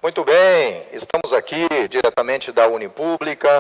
Muito bem, estamos aqui diretamente da Unipública,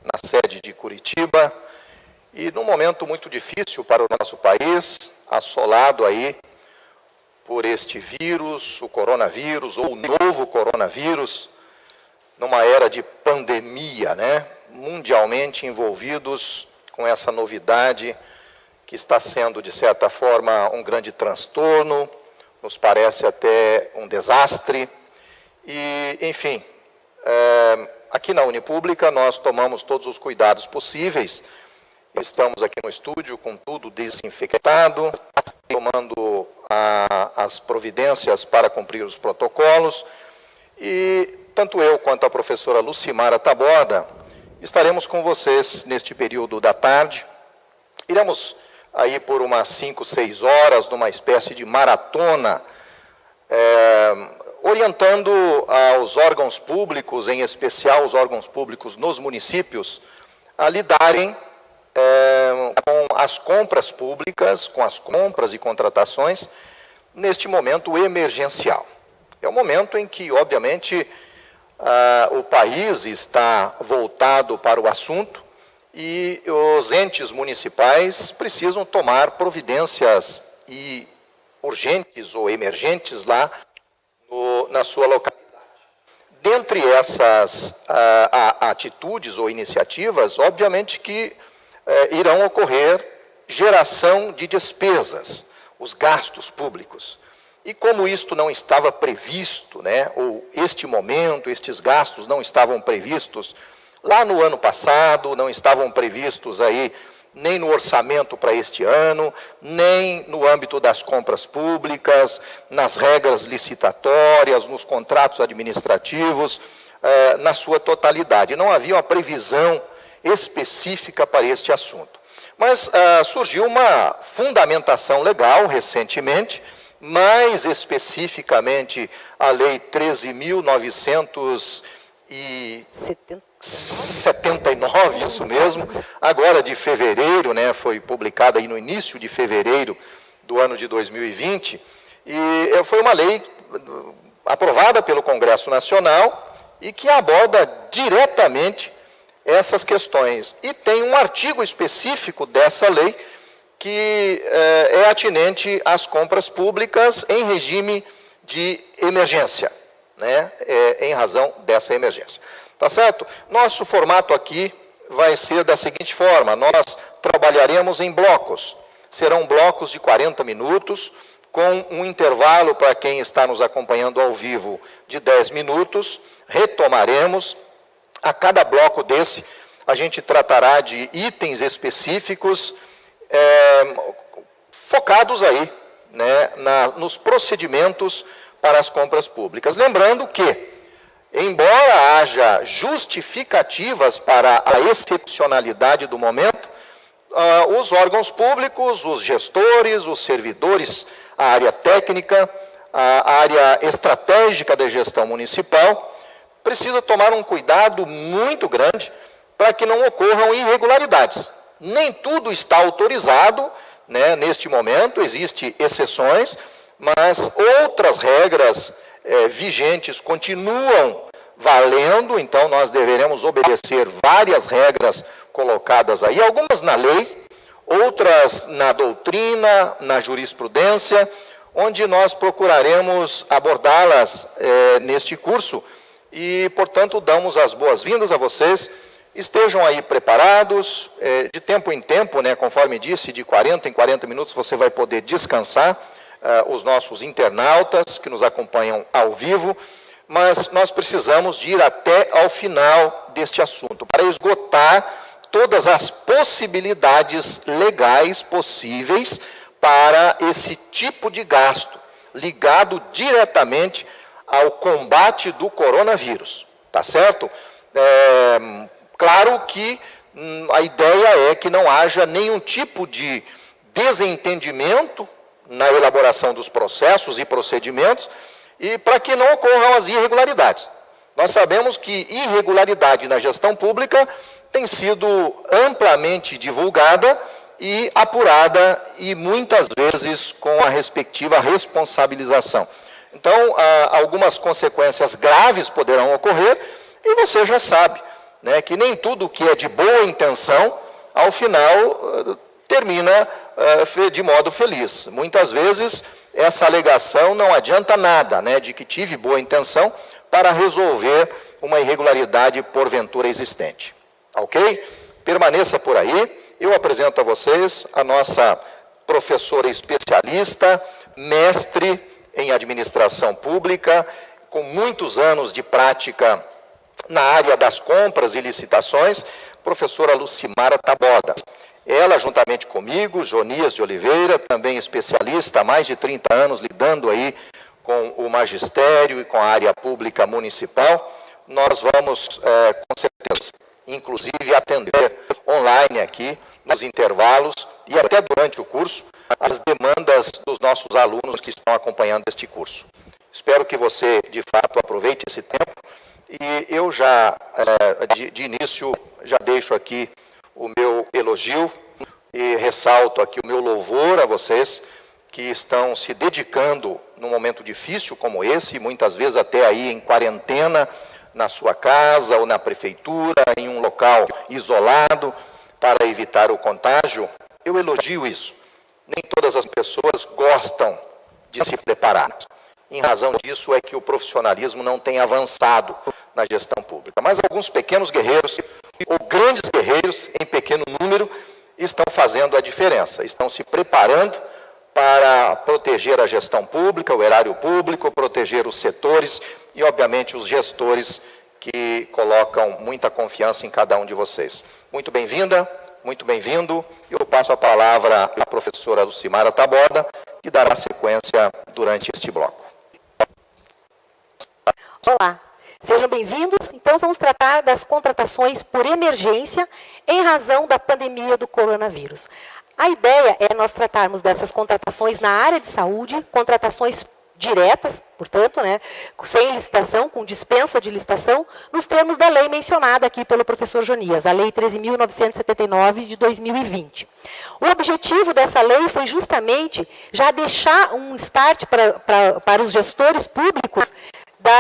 na sede de Curitiba, e num momento muito difícil para o nosso país, assolado aí por este vírus, o coronavírus, ou o novo coronavírus, numa era de pandemia, né? Mundialmente envolvidos com essa novidade que está sendo, de certa forma, um grande transtorno, nos parece até um desastre. E, enfim, aqui na Unipública nós tomamos todos os cuidados possíveis. Estamos aqui no estúdio com tudo desinfectado, tomando as providências para cumprir os protocolos. E tanto eu quanto a professora Lucimara Taborda estaremos com vocês neste período da tarde. Iremos aí por umas 5, 6 horas, numa espécie de maratona, orientando aos órgãos públicos, em especial os órgãos públicos nos municípios, a lidarem com as compras públicas, com as compras e contratações, neste momento emergencial. É um momento em que, obviamente, o país está voltado para o assunto e os entes municipais precisam tomar providências urgentes ou emergentes lá na sua localidade. Dentre essas atitudes ou iniciativas, obviamente que irão ocorrer geração de despesas, os gastos públicos. E como isto não estava previsto, né, ou este momento, estes gastos não estavam previstos lá no ano passado, não estavam previstos aí nem no orçamento para este ano, nem no âmbito das compras públicas, nas regras licitatórias, nos contratos administrativos, na sua totalidade. Não havia uma previsão específica para este assunto. Mas surgiu uma fundamentação legal recentemente, mais especificamente a Lei 13.979, isso mesmo, agora de fevereiro, né, foi publicada aí no início de fevereiro do ano de 2020, e foi uma lei aprovada pelo Congresso Nacional e que aborda diretamente essas questões. E tem um artigo específico dessa lei que é atinente às compras públicas em regime de emergência, né, em razão dessa emergência. Tá certo? Nosso formato aqui vai ser da seguinte forma: nós trabalharemos em blocos. Serão blocos de 40 minutos, com um intervalo para quem está nos acompanhando ao vivo de 10 minutos. Retomaremos. A cada bloco desse, a gente tratará de itens específicos, focados aí, né, nos procedimentos para as compras públicas. Lembrando que, embora haja justificativas para a excepcionalidade do momento, os órgãos públicos, os gestores, os servidores, a área técnica, a área estratégica da gestão municipal, precisa tomar um cuidado muito grande para que não ocorram irregularidades. Nem tudo está autorizado, né, neste momento, existem exceções, mas outras regras vigentes continuam valendo, então nós deveremos obedecer várias regras colocadas aí, algumas na lei, outras na doutrina, na jurisprudência, onde nós procuraremos abordá-las neste curso e, portanto, damos as boas-vindas a vocês. Estejam aí preparados, de tempo em tempo, né, conforme disse, de 40 em 40 minutos você vai poder descansar, os nossos internautas que nos acompanham ao vivo, mas nós precisamos de ir até ao final deste assunto, para esgotar todas as possibilidades legais possíveis para esse tipo de gasto, ligado diretamente ao combate do coronavírus, tá certo? Claro que a ideia é que não haja nenhum tipo de desentendimento na elaboração dos processos e procedimentos e para que não ocorram as irregularidades. Nós sabemos que irregularidade na gestão pública tem sido amplamente divulgada e apurada e muitas vezes com a respectiva responsabilização. Então, algumas consequências graves poderão ocorrer, e você já sabe, né, que nem tudo que é de boa intenção, ao final, termina de modo feliz. Muitas vezes, essa alegação não adianta nada, né, de que tive boa intenção para resolver uma irregularidade porventura existente. Ok? Permaneça por aí. Eu apresento a vocês a nossa professora especialista, mestre em administração pública, com muitos anos de prática na área das compras e licitações, professora Lucimara Taboda. Ela, juntamente comigo, Jonias de Oliveira, também especialista há mais de 30 anos, lidando aí com o magistério e com a área pública municipal, nós vamos, com certeza, inclusive atender online aqui, nos intervalos e até durante o curso, as demandas dos nossos alunos que estão acompanhando este curso. Espero que você, de fato, aproveite esse tempo e eu já, de início, já deixo aqui o meu elogio e ressalto aqui o meu louvor a vocês que estão se dedicando num momento difícil como esse, muitas vezes até aí em quarentena, na sua casa ou na prefeitura, em um local isolado, para evitar o contágio. Eu elogio isso. Nem todas as pessoas gostam de se preparar. Em razão disso é que o profissionalismo não tem avançado na gestão pública. Mas alguns pequenos guerreiros, ou grandes guerreiros, em pequeno número, estão fazendo a diferença, estão se preparando para proteger a gestão pública, o erário público, proteger os setores e, obviamente, os gestores que colocam muita confiança em cada um de vocês. Muito bem-vinda, muito bem-vindo. Eu passo a palavra à professora Lucimara Taboda, que dará sequência durante este bloco. Olá, sejam bem-vindos. Então, vamos tratar das contratações por emergência em razão da pandemia do coronavírus. A ideia é nós tratarmos dessas contratações na área de saúde, contratações diretas, portanto, né, sem licitação, com dispensa de licitação, nos termos da lei mencionada aqui pelo professor Jonias, a Lei 13.979 de 2020. O objetivo dessa lei foi justamente já deixar um start para os gestores públicos da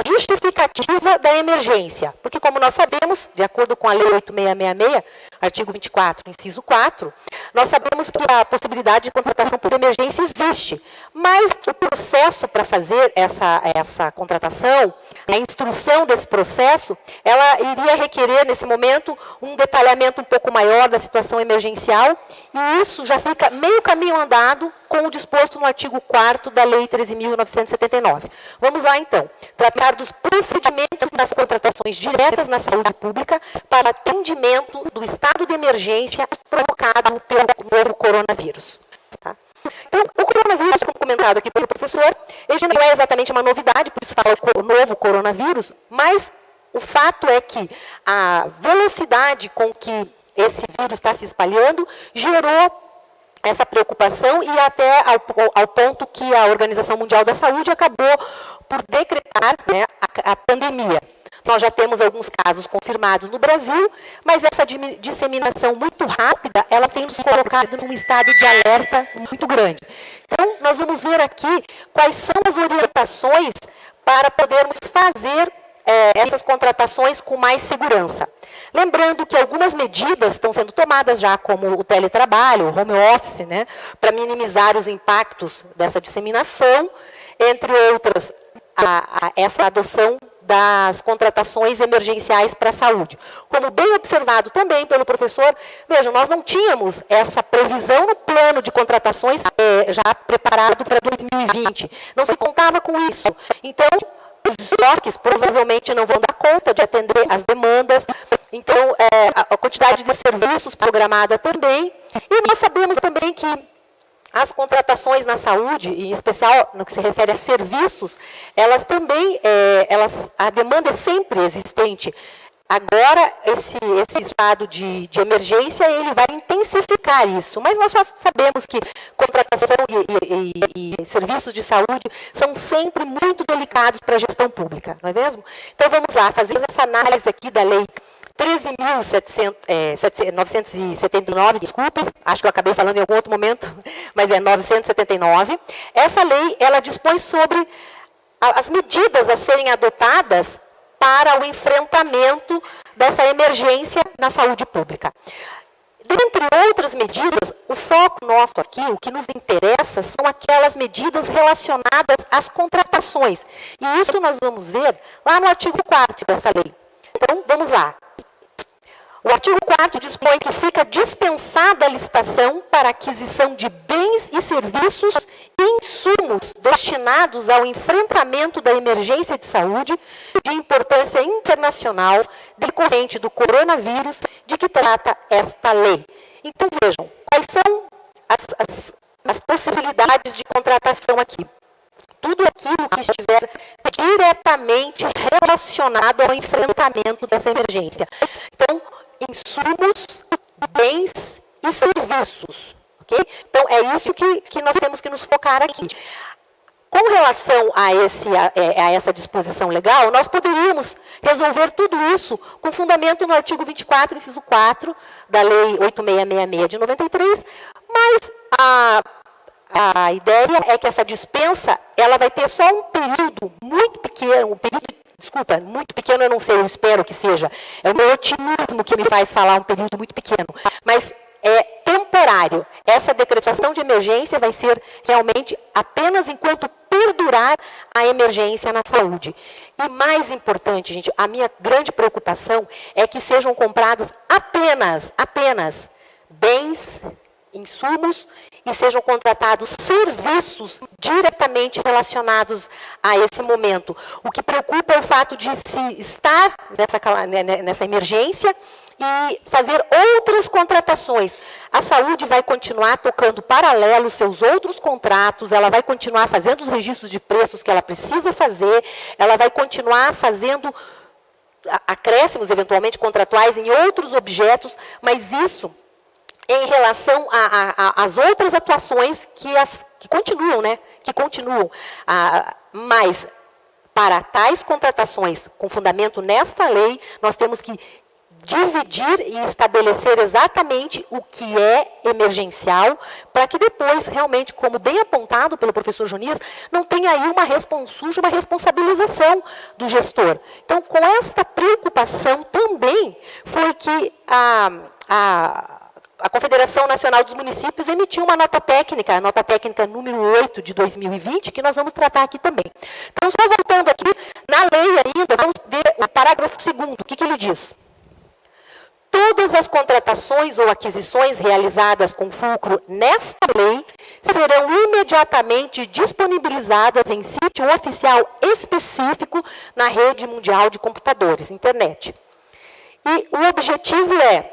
justificativa da emergência. Porque, como nós sabemos, de acordo com a Lei 8.666, artigo 24, inciso 4, nós sabemos que a possibilidade de contratação por emergência existe, mas o processo para fazer essa contratação, a instrução desse processo, ela iria requerer, nesse momento, um detalhamento um pouco maior da situação emergencial, e isso já fica meio caminho andado com o disposto no artigo 4º da Lei 13.979. Vamos lá, então, tratar dos procedimentos das contratações diretas na saúde pública para atendimento do estado de emergência provocado pelo novo coronavírus. Tá? Então, o coronavírus, como comentado aqui pelo professor, ele não é exatamente uma novidade, por isso fala o novo coronavírus, mas o fato é que a velocidade com que esse vírus está se espalhando gerou essa preocupação e até ao ponto que a Organização Mundial da Saúde acabou por decretar, né, a pandemia. Nós já temos alguns casos confirmados no Brasil, mas essa disseminação muito rápida, ela tem nos colocado num estado de alerta muito grande. Então, nós vamos ver aqui quais são as orientações para podermos fazer essas contratações com mais segurança. Lembrando que algumas medidas estão sendo tomadas já, como o teletrabalho, o home office, né, para minimizar os impactos dessa disseminação, entre outras, essa adoção das contratações emergenciais para a saúde. Como bem observado também pelo professor, vejam, nós não tínhamos essa previsão no plano de contratações já preparado para 2020. Não se contava com isso. Então, os estoques provavelmente não vão dar conta de atender as demandas. Então, a quantidade de serviços programada também. E nós sabemos também que as contratações na saúde, em especial no que se refere a serviços, elas também, a demanda é sempre existente. Agora, esse estado de emergência, ele vai intensificar isso. Mas nós já sabemos que contratação e serviços de saúde são sempre muito delicados para a gestão pública, não é mesmo? Então, vamos lá, fazer essa análise aqui da Lei 13.979, desculpe, acho que eu acabei falando em algum outro momento, mas é 979. Essa lei, ela dispõe sobre as medidas a serem adotadas para o enfrentamento dessa emergência na saúde pública. Dentre outras medidas, o foco nosso aqui, o que nos interessa, são aquelas medidas relacionadas às contratações. E isso nós vamos ver lá no artigo 4º dessa lei. Então, vamos lá. O artigo 4º dispõe que fica dispensada a licitação para aquisição de bens e serviços e insumos destinados ao enfrentamento da emergência de saúde de importância internacional decorrente do coronavírus de que trata esta lei. Então, vejam, quais são as possibilidades de contratação aqui. Tudo aquilo que estiver diretamente relacionado ao enfrentamento dessa emergência. Então, insumos, bens e serviços. Okay? Então, é isso que nós temos que nos focar aqui. Com relação a essa disposição legal, nós poderíamos resolver tudo isso com fundamento no artigo 24, inciso 4, da Lei 8666 de 93, mas a ideia é que essa dispensa ela vai ter só um período muito pequeno, muito pequeno eu não sei, eu espero que seja. É o meu otimismo que me faz falar um período muito pequeno. Mas é temporário. Essa decretação de emergência vai ser realmente apenas enquanto perdurar a emergência na saúde. E mais importante, gente, a minha grande preocupação é que sejam comprados apenas bens, insumos e sejam contratados serviços diretamente relacionados a esse momento. O que preocupa é o fato de se estar nessa emergência e fazer outras contratações. A saúde vai continuar tocando paralelo os seus outros contratos, ela vai continuar fazendo os registros de preços que ela precisa fazer, ela vai continuar fazendo acréscimos, eventualmente, contratuais em outros objetos, mas isso em relação às outras atuações que continuam, né? Que continuam. Mas, para tais contratações com fundamento nesta lei, nós temos que dividir e estabelecer exatamente o que é emergencial, para que depois, realmente, como bem apontado pelo professor Jonias, não tenha aí uma responsabilização do gestor. Então, com esta preocupação também foi que a Confederação Nacional dos Municípios emitiu uma nota técnica, a nota técnica número 8 de 2020, que nós vamos tratar aqui também. Então, só voltando aqui, na lei ainda, vamos ver o parágrafo 2º, o que ele diz? Todas as contratações ou aquisições realizadas com fulcro nesta lei serão imediatamente disponibilizadas em sítio oficial específico na rede mundial de computadores, internet. E o objetivo é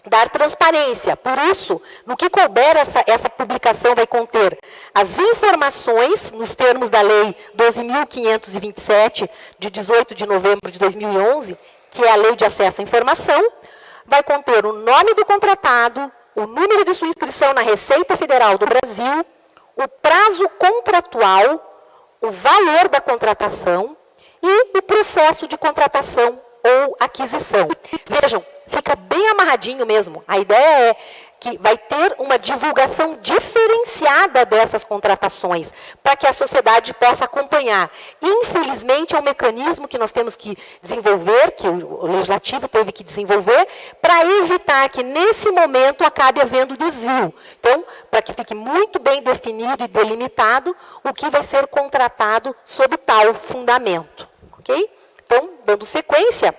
dar transparência. Por isso, no que couber, essa publicação vai conter as informações, nos termos da Lei 12.527, de 18 de novembro de 2011, que é a Lei de Acesso à Informação, vai conter o nome do contratado, o número de sua inscrição na Receita Federal do Brasil, o prazo contratual, o valor da contratação e o processo de contratação ou aquisição. Vejam, fica bem amarradinho mesmo. A ideia é que vai ter uma divulgação diferenciada dessas contratações, para que a sociedade possa acompanhar. Infelizmente, é um mecanismo que nós temos que desenvolver, que o Legislativo teve que desenvolver, para evitar que, nesse momento, acabe havendo desvio. Então, para que fique muito bem definido e delimitado o que vai ser contratado sob tal fundamento. Ok? Então, dando sequência,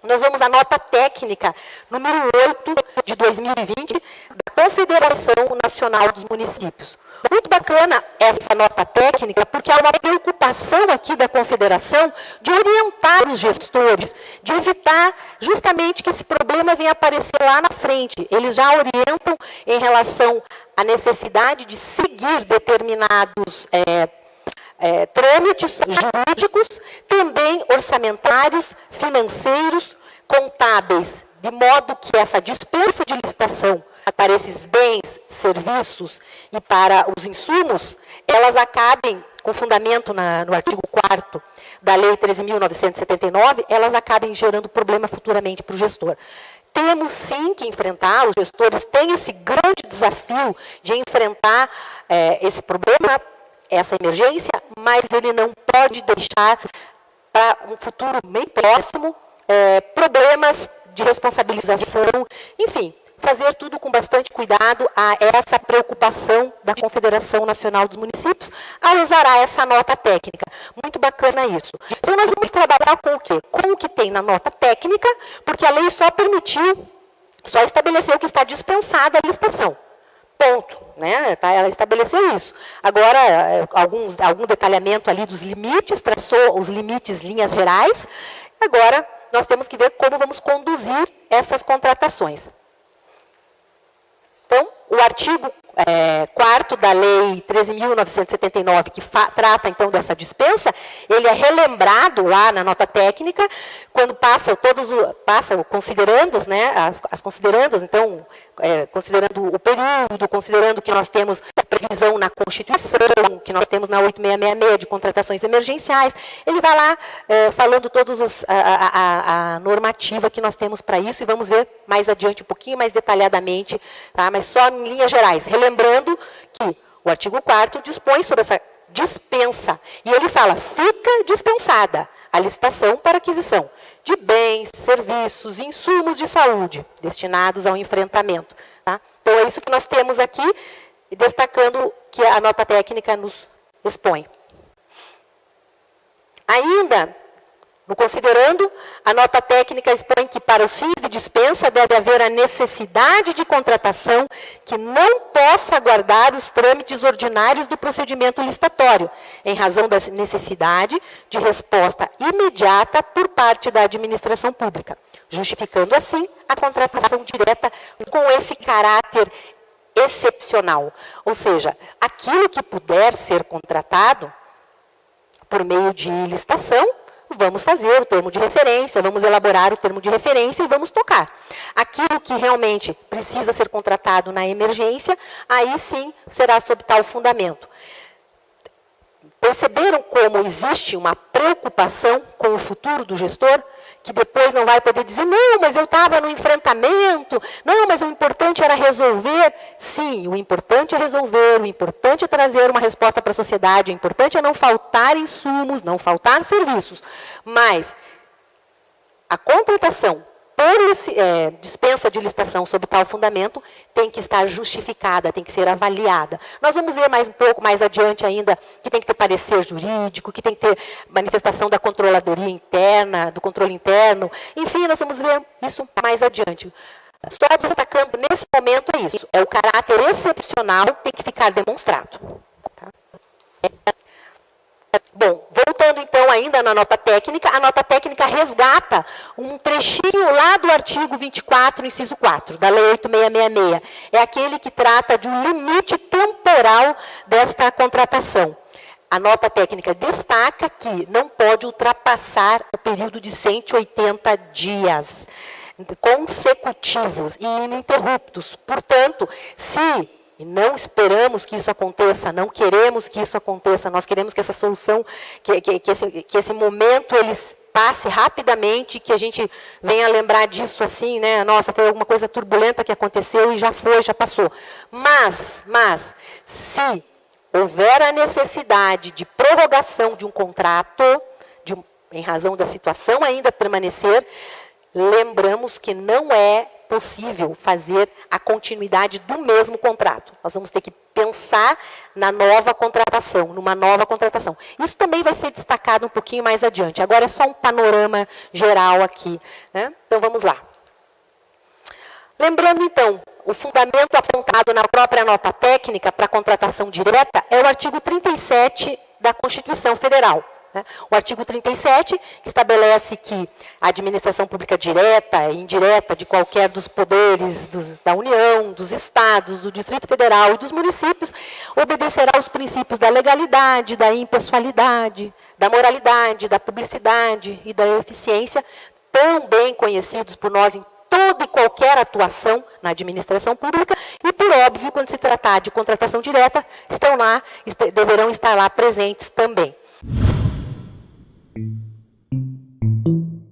nós vamos à nota técnica número 8 de 2020 da Confederação Nacional dos Municípios. Muito bacana essa nota técnica, porque há uma preocupação aqui da Confederação de orientar os gestores, de evitar justamente que esse problema venha aparecer lá na frente. Eles já orientam em relação à necessidade de seguir determinados trâmites jurídicos, também orçamentários, financeiros, contábeis, de modo que essa dispensa de licitação para esses bens, serviços e para os insumos, elas acabem com fundamento no artigo 4º da Lei 13.979, elas acabem gerando problema futuramente para o gestor. Temos sim que enfrentar, os gestores têm esse grande desafio de enfrentar esse problema, essa emergência, mas ele não pode deixar para um futuro bem próximo problemas de responsabilização, enfim, fazer tudo com bastante cuidado a essa preocupação da Confederação Nacional dos Municípios ao exarar essa nota técnica. Muito bacana isso. Então, nós vamos trabalhar com o quê? Com o que tem na nota técnica, porque a lei só estabeleceu que está dispensada a licitação. Ponto. Né? Ela estabeleceu isso. Agora, algum detalhamento ali dos limites, traçou os limites, linhas gerais. Agora, nós temos que ver como vamos conduzir essas contratações. Então, o artigo 4º da Lei 13.979, que trata, então, dessa dispensa, ele é relembrado lá na nota técnica, quando passa considerandas, né, as considerandas, então, considerando o período, considerando que nós temos a previsão na Constituição, que nós temos na 8666 de contratações emergenciais, ele vai lá falando todos a normativa que nós temos para isso, e vamos ver mais adiante um pouquinho mais detalhadamente, tá? Mas só em linhas gerais, lembrando que o artigo 4º dispõe sobre essa dispensa, e ele fala, fica dispensada a licitação para aquisição de bens, serviços e insumos de saúde destinados ao enfrentamento. Tá? Então, é isso que nós temos aqui, destacando que a nota técnica nos expõe. Ainda, no considerando, a nota técnica expõe que para os fins de dispensa deve haver a necessidade de contratação que não possa aguardar os trâmites ordinários do procedimento licitatório, em razão da necessidade de resposta imediata por parte da administração pública, justificando assim a contratação direta com esse caráter excepcional. Ou seja, aquilo que puder ser contratado por meio de licitação, vamos fazer o termo de referência, vamos elaborar o termo de referência e vamos tocar. Aquilo que realmente precisa ser contratado na emergência, aí sim será sob tal fundamento. Perceberam como existe uma preocupação com o futuro do gestor? Que depois não vai poder dizer, não, mas eu estava no enfrentamento, não, mas o importante era resolver. Sim, o importante é resolver, o importante é trazer uma resposta para a sociedade, o importante é não faltar insumos, não faltar serviços. Mas a contratação por dispensa de licitação sob tal fundamento tem que estar justificada, tem que ser avaliada. Nós vamos ver um pouco mais adiante ainda que tem que ter parecer jurídico, que tem que ter manifestação da controladoria interna, do controle interno. Enfim, nós vamos ver isso mais adiante. Só destacando nesse momento é isso. É o caráter excepcional que tem que ficar demonstrado. Tá? Bom, voltando então ainda na nota técnica, a nota técnica resgata um trechinho lá do artigo 24, inciso 4, da Lei 8666. É aquele que trata de um limite temporal desta contratação. A nota técnica destaca que não pode ultrapassar o período de 180 dias consecutivos e ininterruptos. Portanto, se e não esperamos que isso aconteça, não queremos que isso aconteça, nós queremos que essa solução, que esse momento ele passe rapidamente, que a gente venha lembrar disso assim, né? Nossa, foi alguma coisa turbulenta que aconteceu e já foi, já passou. Mas se houver a necessidade de prorrogação de um contrato, em razão da situação ainda permanecer, lembramos que não é possível fazer a continuidade do mesmo contrato. Nós vamos ter que pensar na nova contratação, numa nova contratação. Isso também vai ser destacado um pouquinho mais adiante. Agora é só um panorama geral aqui, né? Então, vamos lá. Lembrando, então, o fundamento apontado na própria nota técnica para a contratação direta é o artigo 37 da Constituição Federal. O artigo 37 estabelece que a administração pública direta e indireta de qualquer dos poderes da União, dos estados, do Distrito Federal e dos municípios obedecerá aos princípios da legalidade, da impessoalidade, da moralidade, da publicidade e da eficiência, tão bem conhecidos por nós em toda e qualquer atuação na administração pública, e por por óbvio, quando se tratar de contratação direta, deverão estar lá presentes também.